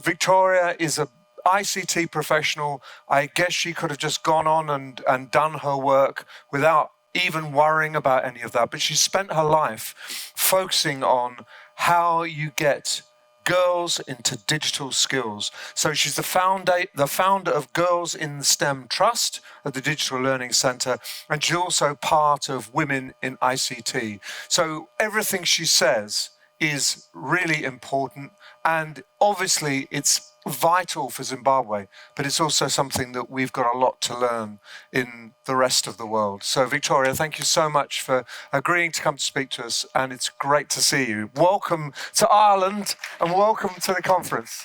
Victoria is a ICT professional. I guess she could have just gone on and done her work without even worrying about any of that. But she spent her life focusing on how you get girls into digital skills. So she's the founder of Girls in the STEM Trust at the Digital Learning Centre, and she's also part of Women in ICT. So everything she says is really important, and obviously it's vital for Zimbabwe, but it's also something that we've got a lot to learn in the rest of the world. So Victoria, thank you so much for agreeing to come to speak to us, and it's great to see you. Welcome to Ireland and welcome to the conference.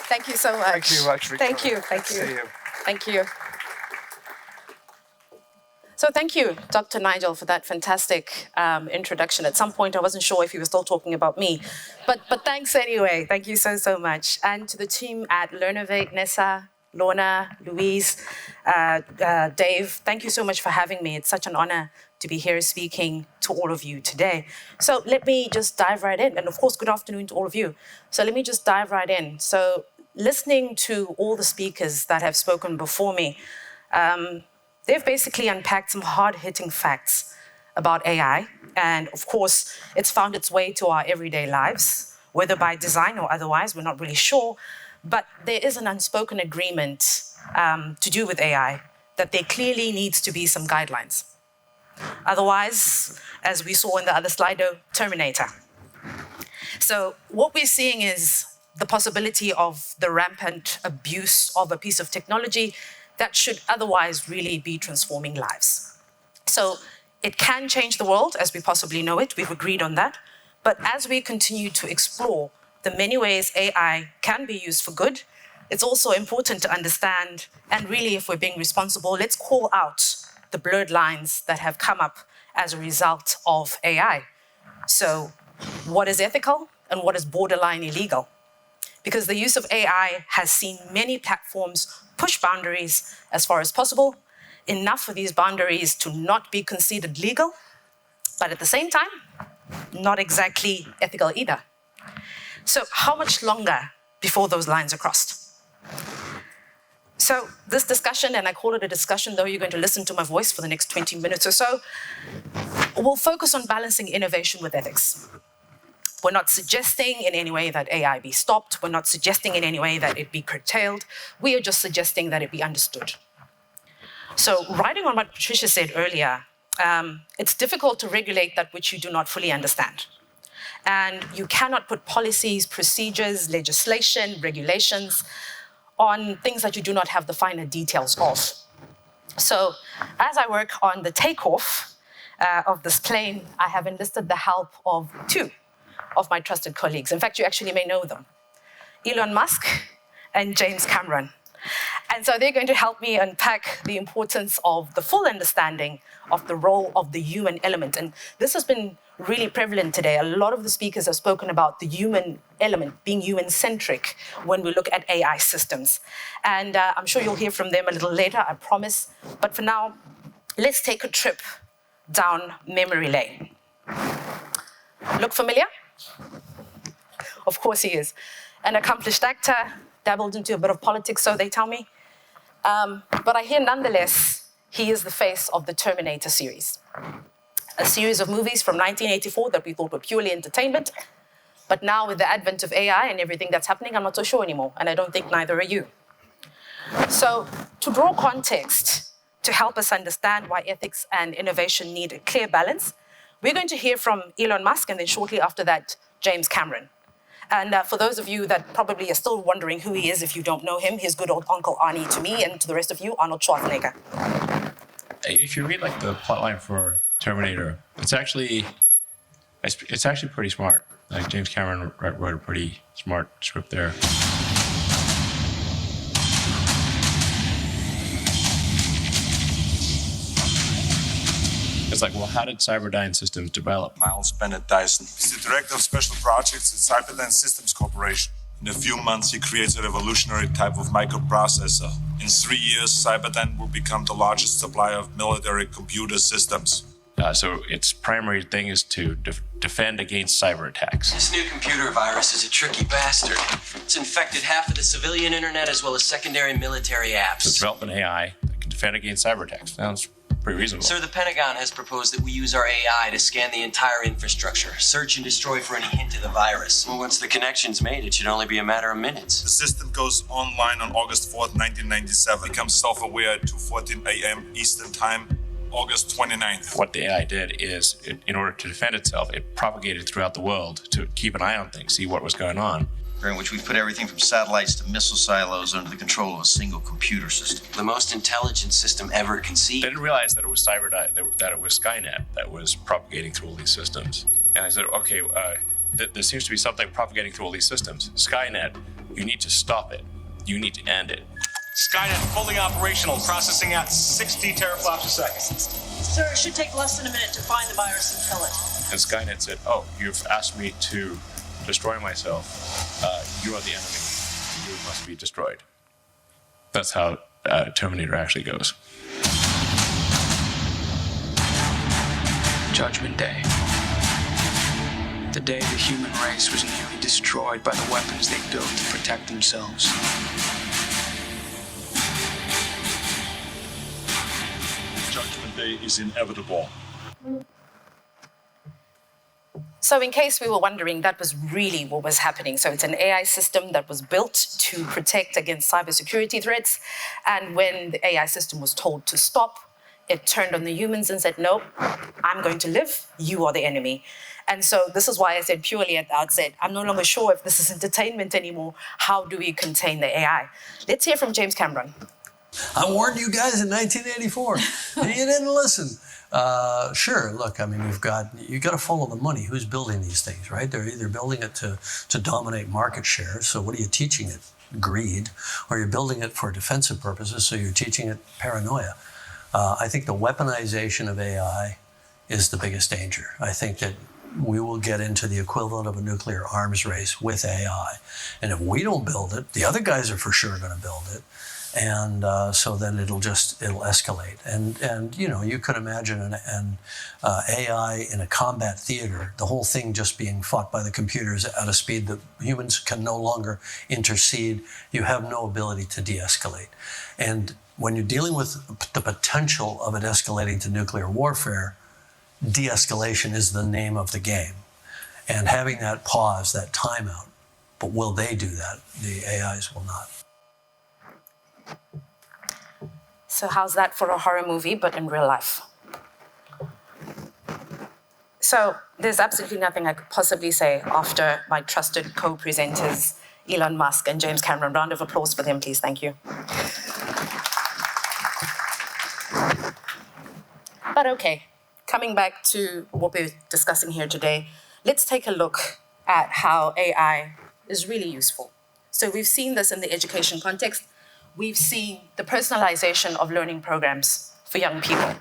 Thank you so much. Thank you much, Victoria. Thank you, thank you. Good to see you. Thank you. So thank you, Dr. Nigel, for that fantastic introduction. At some point, I wasn't sure if you were still talking about me, but thanks anyway. Thank you so, so much. And to the team at Learnovate, Nessa, Lorna, Louise, Dave, thank you so much for having me. It's such an honor to be here speaking to all of you today. So let me just dive right in. And of course, good afternoon to all of you. So let me just dive right in. So listening to all the speakers that have spoken before me, they've basically unpacked some hard-hitting facts about AI. And of course, it's found its way to our everyday lives, whether by design or otherwise, we're not really sure. But there is an unspoken agreement to do with AI that there clearly needs to be some guidelines. Otherwise, as we saw in the other slide, Terminator. So what we're seeing is the possibility of the rampant abuse of a piece of technology that should otherwise really be transforming lives. So it can change the world as we possibly know it, we've agreed on that. But as we continue to explore the many ways AI can be used for good, it's also important to understand, and really if we're being responsible, let's call out the blurred lines that have come up as a result of AI. So what is ethical and what is borderline illegal? Because the use of AI has seen many platforms push boundaries as far as possible, enough for these boundaries to not be considered legal, but at the same time, not exactly ethical either. So how much longer before those lines are crossed? So this discussion, and I call it a discussion, though you're going to listen to my voice for the next 20 minutes or so, will focus on balancing innovation with ethics. We're not suggesting in any way that AI be stopped. We're not suggesting in any way that it be curtailed. We are just suggesting that it be understood. So riding on what Patricia said earlier, it's difficult to regulate that which you do not fully understand. And you cannot put policies, procedures, legislation, regulations on things that you do not have the finer details of. So as I work on the takeoff of this plane, I have enlisted the help of two of my trusted colleagues. In fact, you actually may know them, Elon Musk and James Cameron. And so they're going to help me unpack the importance of the full understanding of the role of the human element. And this has been really prevalent today. A lot of the speakers have spoken about the human element, being human-centric when we look at AI systems. And I'm sure you'll hear from them a little later, I promise. But for now, let's take a trip down memory lane. Look familiar? Of course he is. An accomplished actor, dabbled into a bit of politics, so they tell me. But I hear nonetheless, he is the face of the Terminator series. A series of movies from 1984 that we thought were purely entertainment. But now with the advent of AI and everything that's happening, I'm not so sure anymore, and I don't think neither are you. So to draw context, to help us understand why ethics and innovation need a clear balance, we're going to hear from Elon Musk and then shortly after that, James Cameron. And for those of you that probably are still wondering who he is if you don't know him, his good old Uncle Arnie to me, and to the rest of you, Arnold Schwarzenegger. If you read like the plotline for Terminator, it's actually pretty smart. Like James Cameron wrote a pretty smart script there. It's like, well, how did Cyberdyne Systems develop? Miles Bennett Dyson. He's the director of special projects at Cyberdyne Systems Corporation. In a few months, he creates a revolutionary type of microprocessor. In 3 years, Cyberdyne will become the largest supplier of military computer systems. So its primary thing is to defend against cyber attacks. This new computer virus is a tricky bastard. It's infected half of the civilian internet as well as secondary military apps. So develop an AI that can defend against cyber attacks. Sounds pretty reasonable. Sir, the Pentagon has proposed that we use our AI to scan the entire infrastructure, search and destroy for any hint of the virus. Well, once the connection's made, it should only be a matter of minutes. The system goes online on August 4th, 1997. Becomes self-aware at 2:14 a.m. Eastern Time, August 29th. What the AI did is, in order to defend itself, it propagated throughout the world to keep an eye on things, see what was going on. In which we put everything from satellites to missile silos under the control of a single computer system. The most intelligent system ever conceived. They didn't realize that it was that it was Skynet that was propagating through all these systems. And I said, okay, there seems to be something propagating through all these systems. Skynet, you need to stop it. You need to end it. Skynet fully operational, processing at 60 teraflops a second. Sir, it should take less than a minute to find the virus and kill it. And Skynet said, oh, you've asked me to destroy myself. You are the enemy. You must be destroyed. That's how Terminator actually goes. Judgment Day. The day the human race was nearly destroyed by the weapons they built to protect themselves. Judgment Day is inevitable. So in case we were wondering, that was really what was happening. So it's an AI system that was built to protect against cybersecurity threats. And when the AI system was told to stop, it turned on the humans and said, no, I'm going to live. You are the enemy. And so this is why I said purely at the outset, I'm no longer sure if this is entertainment anymore. How do we contain the AI? Let's hear from James Cameron. I warned you guys in 1984, and you didn't listen. Sure, look, I mean, you got to follow the money. Who's building these things, right? They're either building it to dominate market share. So what are you teaching it? Greed. Or you're building it for defensive purposes. So you're teaching it paranoia. I think the weaponization of AI is the biggest danger. I think that we will get into the equivalent of a nuclear arms race with AI. And if we don't build it, the other guys are for sure going to build it. And so then it'll escalate. And you know, you could imagine an AI in a combat theater, the whole thing just being fought by the computers at a speed that humans can no longer intercede. You have no ability to de-escalate. And when you're dealing with the potential of it escalating to nuclear warfare, de-escalation is the name of the game. And having that pause, that timeout, but will they do that? The AIs will not. So how's that for a horror movie, but in real life? So there's absolutely nothing I could possibly say after my trusted co-presenters, Elon Musk and James Cameron. Round of applause for them, please. Thank you. But okay, coming back to what we're discussing here today, let's take a look at how AI is really useful. So we've seen this in the education context. We've seen the personalization of learning programs for young people.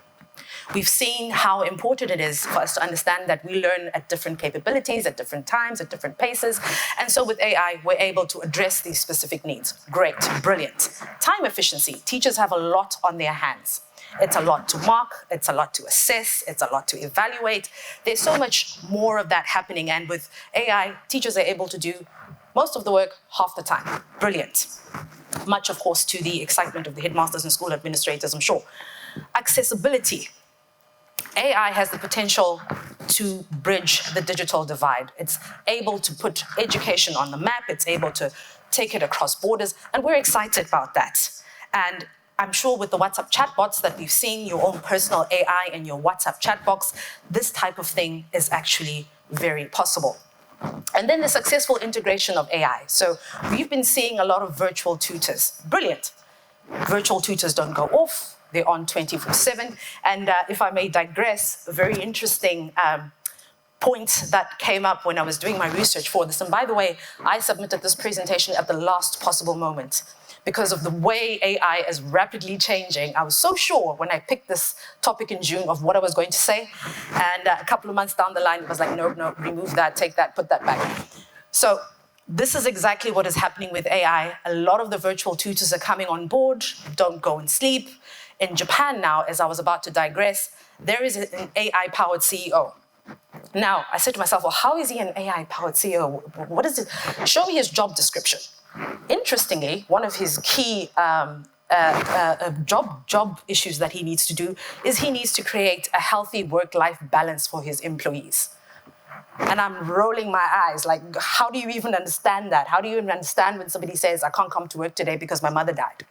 We've seen how important it is for us to understand that we learn at different capabilities, at different times, at different paces. And so with AI, we're able to address these specific needs. Great, brilliant. Time efficiency. Teachers have a lot on their hands. It's a lot to mark, it's a lot to assess, it's a lot to evaluate. There's so much more of that happening. And with AI, teachers are able to do most of the work half the time. Brilliant. Much, of course, to the excitement of the headmasters and school administrators, I'm sure. Accessibility. AI has the potential to bridge the digital divide. It's able to put education on the map. It's able to take it across borders. And we're excited about that. And I'm sure with the WhatsApp chatbots that we've seen, your own personal AI in your WhatsApp chat box, this type of thing is actually very possible. And then the successful integration of AI. So we've been seeing a lot of virtual tutors. Brilliant. Virtual tutors don't go off. They're on 24/7. And if I may digress, a very interesting point that came up when I was doing my research for this. And by the way, I submitted this presentation at the last possible moment. Because of the way AI is rapidly changing. I was so sure when I picked this topic in June of what I was going to say. And a couple of months down the line, it was like, no, remove that, take that, put that back. So this is exactly what is happening with AI. A lot of the virtual tutors are coming on board. Don't go and sleep. In Japan now, as I was about to digress, there is an AI-powered CEO. Now, I said to myself, well, how is he an AI-powered CEO? What is it? Show me his job description. Interestingly, one of his key job issues that he needs to do is he needs to create a healthy work-life balance for his employees. And I'm rolling my eyes, like, how do you even understand that? How do you even understand when somebody says, I can't come to work today because my mother died?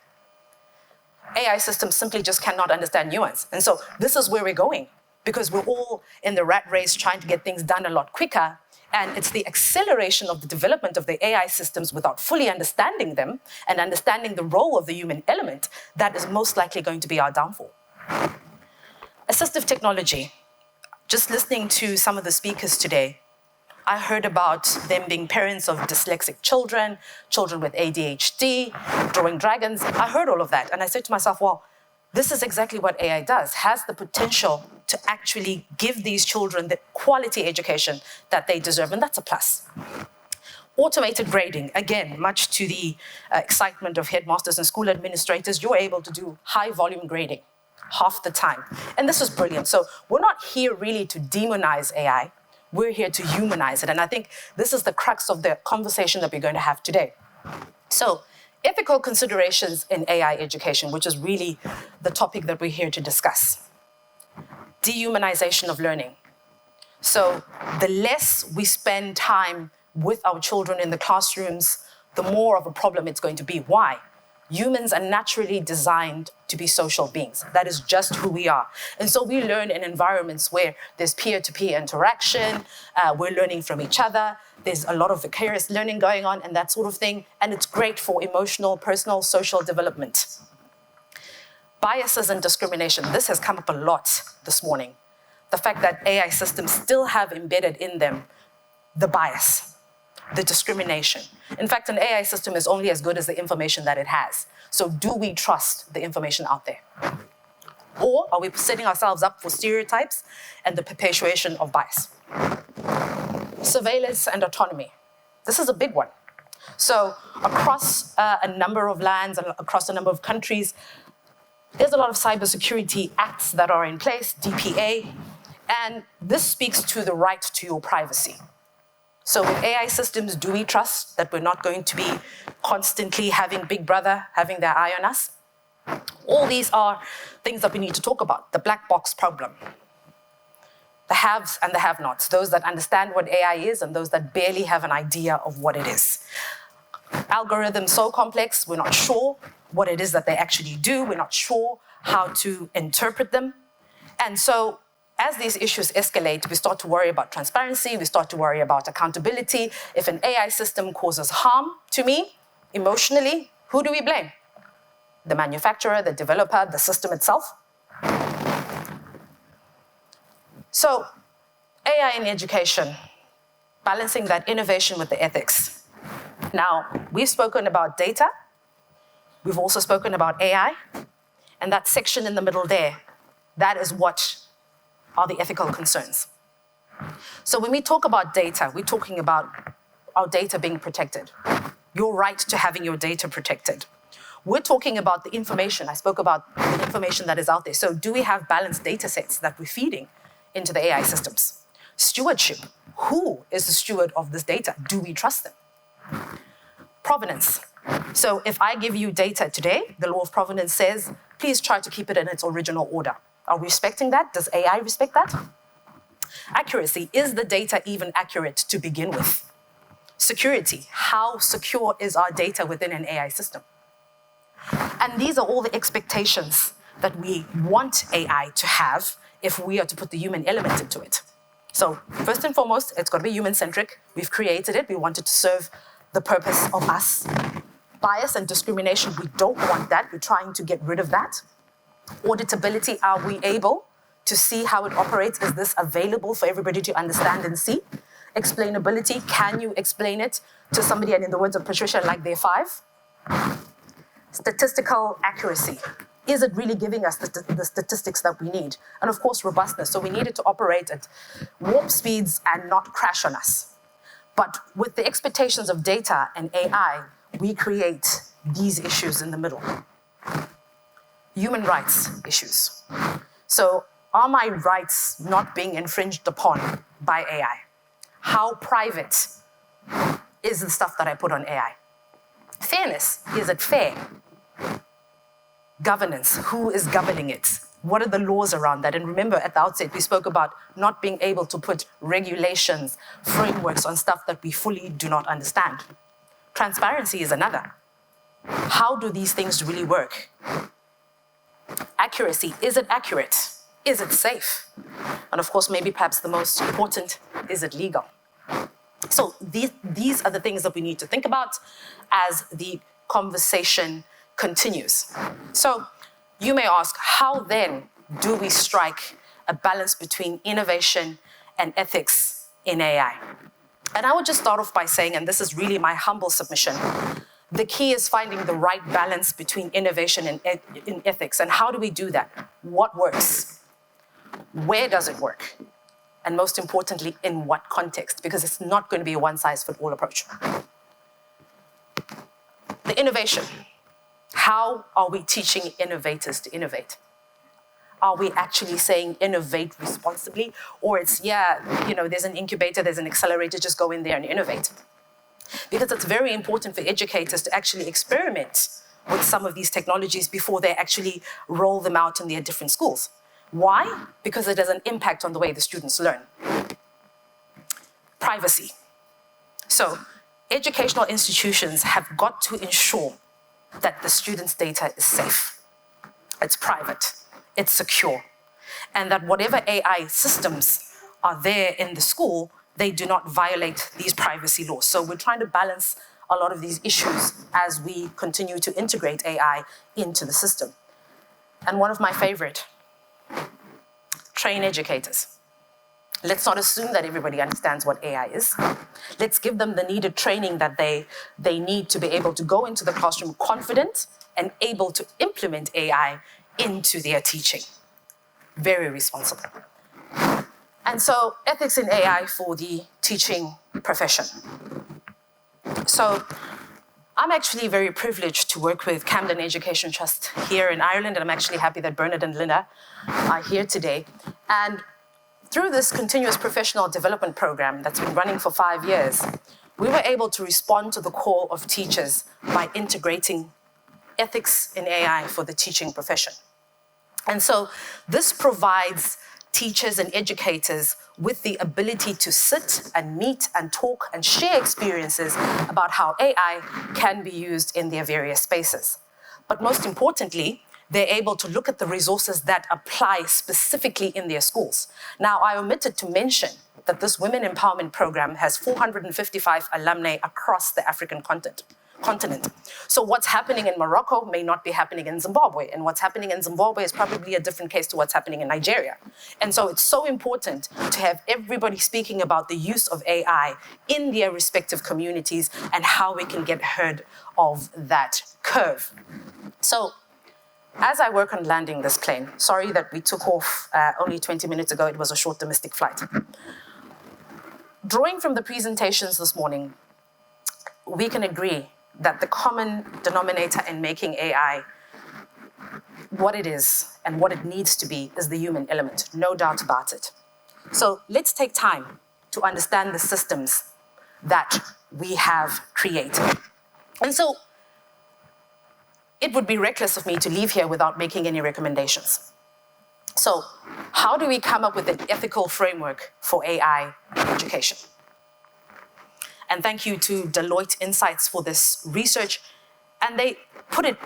AI systems simply just cannot understand nuance. And so this is where we're going, because we're all in the rat race trying to get things done a lot quicker. And it's the acceleration of the development of the AI systems without fully understanding them and understanding the role of the human element that is most likely going to be our downfall. Assistive technology. Just listening to some of the speakers today, I heard about them being parents of dyslexic children, children with ADHD, drawing dragons. I heard all of that. And I said to myself, well, this is exactly what AI does, has the potential to actually give these children the quality education that they deserve. And that's a plus. Automated grading, again, much to the excitement of headmasters and school administrators, you're able to do high volume grading half the time. And this is brilliant. So we're not here really to demonize AI. We're here to humanize it. And I think this is the crux of the conversation that we're going to have today. So ethical considerations in AI education, which is really the topic that we're here to discuss. Dehumanization of learning. So the less we spend time with our children in the classrooms, the more of a problem it's going to be. Why? Humans are naturally designed to be social beings. That is just who we are. And so we learn in environments where there's peer-to-peer interaction, we're learning from each other, there's a lot of vicarious learning going on and that sort of thing, and it's great for emotional, personal, social development. Biases and discrimination. This has come up a lot this morning. The fact that AI systems still have embedded in them the bias, the discrimination. In fact, an AI system is only as good as the information that it has. So do we trust the information out there? Or are we setting ourselves up for stereotypes and the perpetuation of bias? Surveillance and autonomy. This is a big one. So across a number of lands and across a number of countries, there's a lot of cybersecurity acts that are in place, DPA, and this speaks to the right to your privacy. So with AI systems, do we trust that we're not going to be constantly having Big Brother having their eye on us? All these are things that we need to talk about. The black box problem. The haves and the have-nots. Those that understand what AI is and those that barely have an idea of what it is. Algorithms so complex, we're not sure what it is that they actually do. We're not sure how to interpret them. And so as these issues escalate, we start to worry about transparency, we start to worry about accountability. If an AI system causes harm to me, emotionally, who do we blame? The manufacturer, the developer, the system itself? So, AI in education, balancing that innovation with the ethics. Now, we've spoken about data, we've also spoken about AI, and that section in the middle there, that is what are the ethical concerns. So when we talk about data, we're talking about our data being protected, your right to having your data protected. We're talking about the information. I spoke about the information that is out there. So do we have balanced data sets that we're feeding into the AI systems? Stewardship. Who is the steward of this data? Do we trust them? Provenance. So if I give you data today, the law of provenance says, please try to keep it in its original order. Are we respecting that? Does AI respect that? Accuracy. Is the data even accurate to begin with? Security. How secure is our data within an AI system? And these are all the expectations that we want AI to have if we are to put the human element into it. So first and foremost, it's got to be human-centric. We've created it. We want it to serve the purpose of us. Bias and discrimination, we don't want that. We're trying to get rid of that. Auditability, are we able to see how it operates? Is this available for everybody to understand and see? Explainability, can you explain it to somebody, and in the words of Patricia, like they're 5? Statistical accuracy. Is it really giving us the statistics that we need? And of course, robustness. So we need it to operate at warp speeds and not crash on us. But with the expectations of data and AI, we create these issues in the middle. Human rights issues. So are my rights not being infringed upon by AI? How private is the stuff that I put on AI? Fairness, is it fair? Governance, who is governing it? What are the laws around that? And remember, at the outset, we spoke about not being able to put regulations, frameworks on stuff that we fully do not understand. Transparency is another. How do these things really work? Accuracy, is it accurate? Is it safe? And of course, maybe perhaps the most important, is it legal? So these are the things that we need to think about as the conversation continues. So you may ask, how then do we strike a balance between innovation and ethics in AI? And I would just start off by saying, and this is really my humble submission, the key is finding the right balance between innovation and in ethics. And how do we do that? What works? Where does it work? And most importantly, in what context? Because it's not going to be a one-size-fits-all approach. The innovation. How are we teaching innovators to innovate? Are we actually saying innovate responsibly? Or it's, there's an incubator, there's an accelerator, just go in there and innovate. Because it's very important for educators to actually experiment with some of these technologies before they actually roll them out in their different schools. Why? Because it has an impact on the way the students learn. Privacy. So educational institutions have got to ensure that the students' data is safe, it's private, it's secure, and that whatever AI systems are there in the school, they do not violate these privacy laws. So we're trying to balance a lot of these issues as we continue to integrate AI into the system. And one of my favorite, train educators. Let's not assume that everybody understands what AI is. Let's give them the needed training that they need to be able to go into the classroom confident and able to implement AI into their teaching. Very responsible. And so ethics in AI for the teaching profession. So I'm actually very privileged to work with Camden Education Trust here in Ireland, and I'm actually happy that Bernard and Linda are here today. And through this continuous professional development program that's been running for 5 years, we were able to respond to the call of teachers by integrating ethics in AI for the teaching profession. And so this provides teachers and educators with the ability to sit and meet and talk and share experiences about how AI can be used in their various spaces. But most importantly, they're able to look at the resources that apply specifically in their schools. Now, I omitted to mention that this Women Empowerment Program has 455 alumni across the African continent. So what's happening in Morocco may not be happening in Zimbabwe, and what's happening in Zimbabwe is probably a different case to what's happening in Nigeria. And so it's so important to have everybody speaking about the use of AI in their respective communities and how we can get ahead of that curve. So as I work on landing this plane, sorry that we took off only 20 minutes ago, it was a short domestic flight. Drawing from the presentations this morning, we can agree that the common denominator in making AI what it is and what it needs to be is the human element, no doubt about it. So let's take time to understand the systems that we have created. And so it would be reckless of me to leave here without making any recommendations. So how do we come up with an ethical framework for AI education? And thank you to Deloitte Insights for this research. And they put it,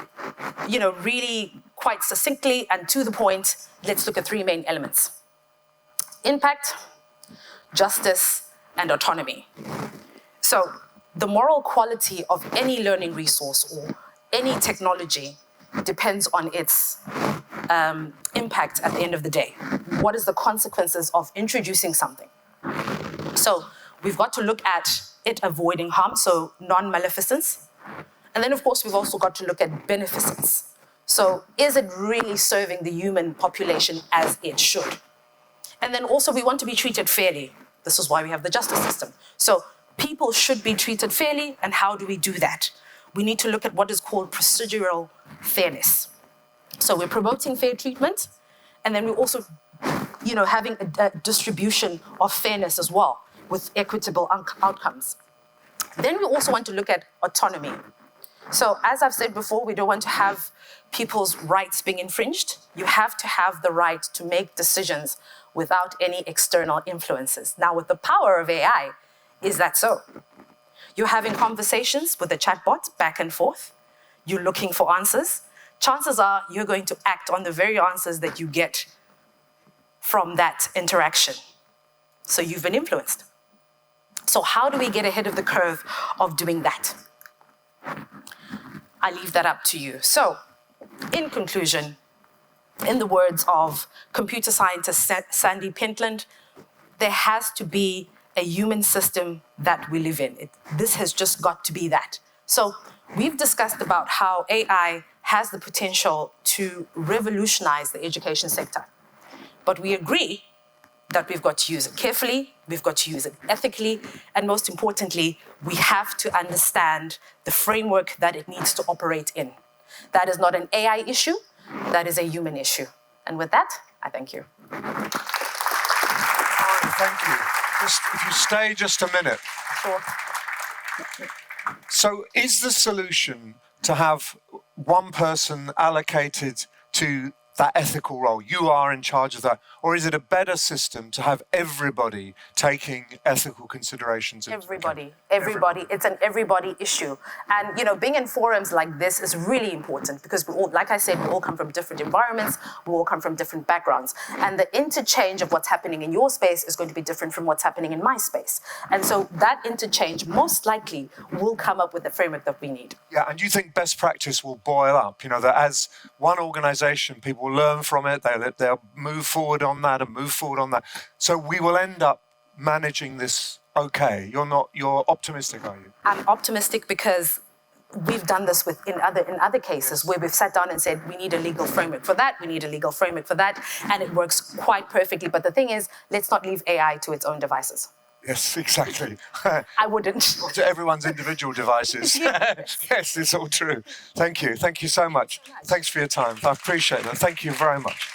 really quite succinctly and to the point. Let's look at three main elements: impact, justice, and autonomy. So the moral quality of any learning resource or any technology depends on its impact at the end of the day. What is the consequences of introducing something? So we've got to look at it avoiding harm, so non-maleficence. And then, of course, we've also got to look at beneficence. So is it really serving the human population as it should? And then also we want to be treated fairly. This is why we have the justice system. So people should be treated fairly, and how do we do that? We need to look at what is called procedural fairness. So we're promoting fair treatment, and then we're also having a distribution of fairness as well with equitable outcomes. Then we also want to look at autonomy. So as I've said before, we don't want to have people's rights being infringed. You have to have the right to make decisions without any external influences. Now, with the power of AI, is that so? You're having conversations with the chatbot back and forth. You're looking for answers. Chances are you're going to act on the very answers that you get from that interaction. So you've been influenced. So how do we get ahead of the curve of doing that? I leave that up to you. So, in conclusion, in the words of computer scientist Sandy Pentland, there has to be a human system that we live in. This has just got to be that. So we've discussed about how AI has the potential to revolutionize the education sector. But we agree that we've got to use it carefully, we've got to use it ethically, and most importantly, we have to understand the framework that it needs to operate in. That is not an AI issue, that is a human issue. And with that, I thank you. Thank you. If you stay just a minute. Sure. So is the solution to have one person allocated to that ethical role? You are in charge of that. Or is it a better system to have everybody taking ethical considerations? Everybody. It's an everybody issue. And, being in forums like this is really important because we all, like I said, we all come from different environments, we all come from different backgrounds. And the interchange of what's happening in your space is going to be different from what's happening in my space. And so that interchange most likely will come up with the framework that we need. Yeah, and you think best practice will boil up, that as one organization, people will learn from it, they'll move forward on that and move forward on that. So we will end up managing this okay. You're optimistic, are you? I'm optimistic because we've done this in other cases where we've sat down and said, we need a legal framework for that, we need a legal framework for that, and it works quite perfectly. But the thing is, let's not leave AI to its own devices. Yes, exactly. I wouldn't. To everyone's individual devices. Yes, it's all true. Thank you. Thank you so much. Thanks for your time. I appreciate it. Thank you very much.